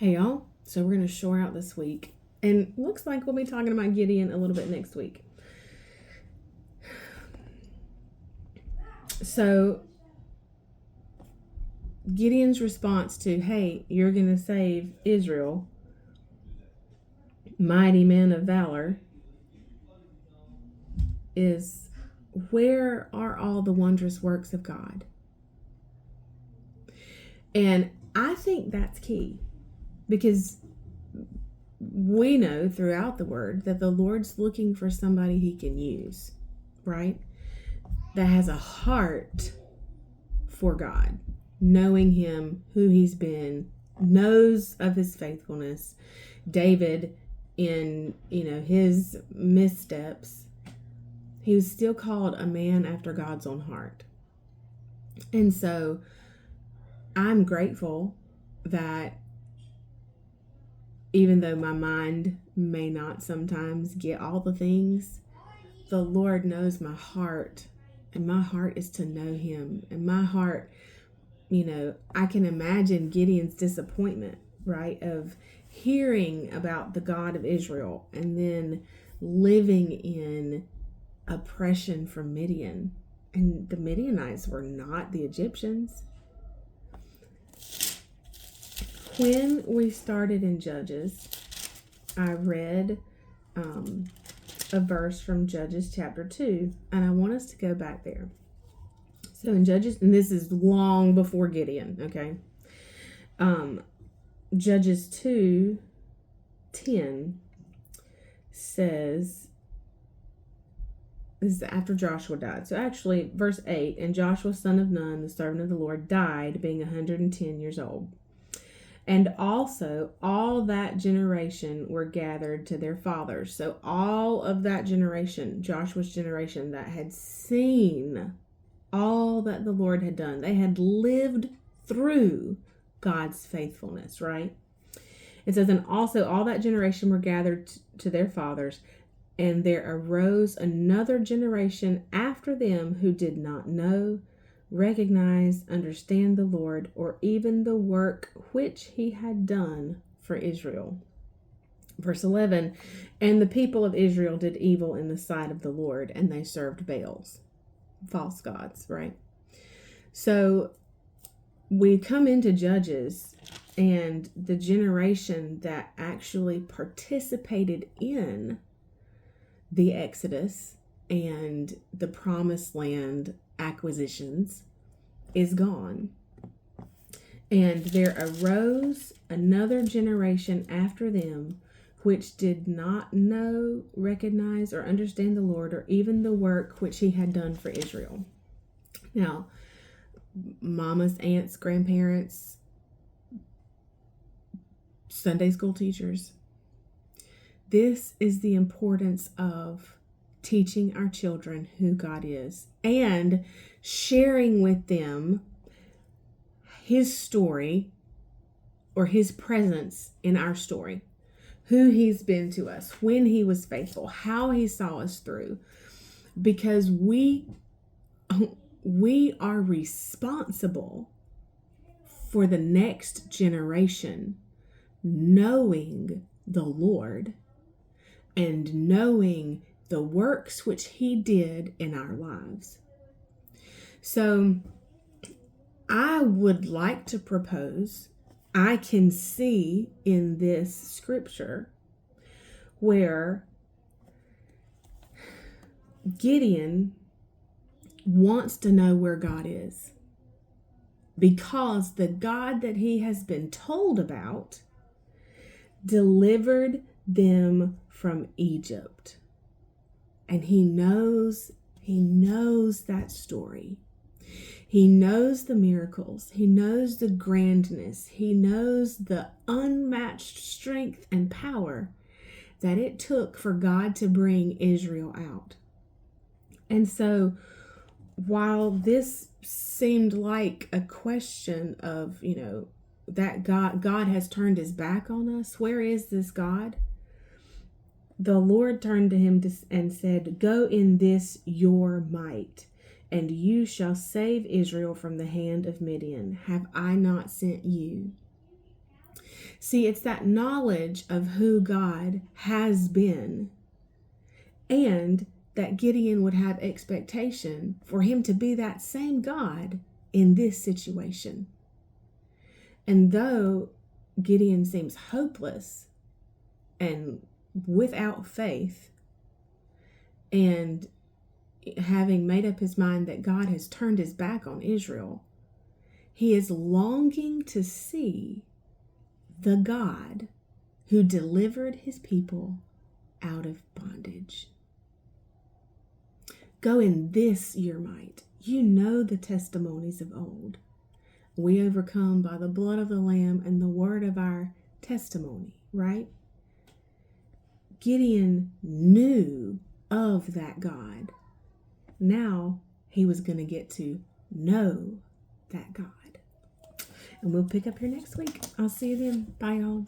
Hey y'all, so we're going to shore out this week, and looks like we'll be talking about Gideon a little bit next week. So Gideon's response to, hey, you're going to save Israel, mighty men of valor, is, where are all the wondrous works of God? And I think that's key, because we know throughout the word that the Lord's looking for somebody he can use, right? That has a heart for God, knowing him, who he's been, knows of his faithfulness. David, in his missteps, he was still called a man after God's own heart. And so I'm grateful that even though my mind may not sometimes get all the things, the Lord knows my heart, and my heart is to know him. And my heart, I can imagine Gideon's disappointment, right, of hearing about the God of Israel and then living in oppression from Midian. And the Midianites were not the Egyptians. When we started in Judges, I read a verse from Judges chapter 2, and I want us to go back there. So in Judges, and this is long before Gideon, okay? Judges 2:10 says, this is after Joshua died. So actually, verse 8, and Joshua son of Nun, the servant of the Lord, died being 110 years old. And also all that generation were gathered to their fathers. So all of that generation, Joshua's generation, that had seen all that the Lord had done, they had lived through God's faithfulness, right? It says, and also all that generation were gathered to their fathers, and there arose another generation after them who did not know, recognize, understand the Lord, or even the work which he had done for Israel. Verse 11, and the people of Israel did evil in the sight of the Lord, and they served Baals, false gods, right? So we come into Judges, and the generation that actually participated in the Exodus and the Promised Land acquisitions is gone. And there arose another generation after them which did not know, recognize, or understand the Lord, or even the work which he had done for Israel. Now, mamas, aunts, grandparents, Sunday school teachers, this is the importance of teaching our children who God is and sharing with them his story, or his presence in our story, who he's been to us, when he was faithful, how he saw us through, because we are responsible for the next generation knowing the Lord and knowing the works which he did in our lives. So I would like to propose, I can see in this scripture where Gideon wants to know where God is, because the God that he has been told about delivered them from Egypt. And he knows that story. He knows the miracles. He knows the grandness. He knows the unmatched strength and power that it took for God to bring Israel out. And so while this seemed like a question of, that God has turned his back on us, where is this God? The Lord turned to him and said, go in this your might, and you shall save Israel from the hand of Midian. Have I not sent you? See, it's that knowledge of who God has been, and that Gideon would have expectation for him to be that same God in this situation. And though Gideon seems hopeless and without faith, and having made up his mind that God has turned his back on Israel, he is longing to see the God who delivered his people out of bondage. Go in this your might. You know the testimonies of old. We overcome by the blood of the Lamb and the word of our testimony, right? Gideon knew of that God. Now he was going to get to know that God. And we'll pick up here next week. I'll see you then. Bye, y'all.